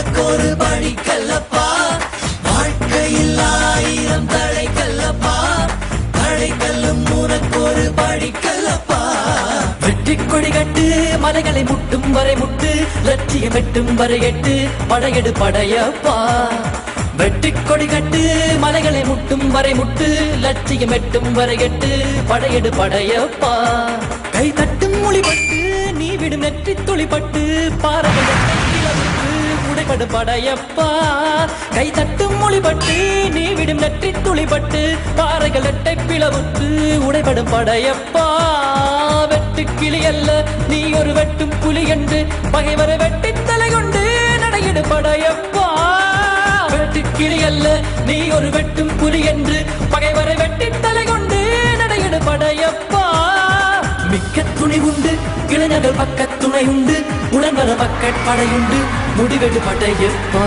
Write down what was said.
உனக்கொரு படிக்கல்லப்பா, வாழ்க்கையில் 1000 தடைக்கல்லப்பா, தடைக்கல்லும் உனக்கொரு படிக்கல்லப்பா. வெற்றி கொடி கட்டு மலைகளை முட்டும் வரை முட்டு, லட்சியம் எட்டும் வரை எட்டு, படையெடு படையப்பா. வெற்றி கொடி கட்டு மலைகளை முட்டும் வரை முட்டு, லட்சியம் எட்டும் வரை எட்டு, படையெடு படையப்பா. கை தட்டும் மொழிபட்டு நீ விடும் நெற்றி துளிப்பட்டு, பாறைகள் உடைபடு படையப்பா. கை தட்டும் மொழிபட்டு நீ விடும் நெற்றி துளிப்பட்டு, பாறைகள் எட்டை பிளவுத்து உடைபடும் படையப்பா. வெட்டு கிளி அல்ல நீ ஒரு வெட்டும் புலி என்று, பகைவரை வெட்டி தலை கொண்டு நடையிடு படையப்பா. வெட்டு கிளி அல்ல நீ ஒரு வெட்டும் புலி என்று, பகைவரை வெட்டி தலை கொண்டு நடையிடு படையப்பா. மிக்க துணி உண்டு இளைஞர்கள் பக்க துணை உண்டு, உடன் வர பக்கட் படையுண்டு, முடிவெடு படையப்பா.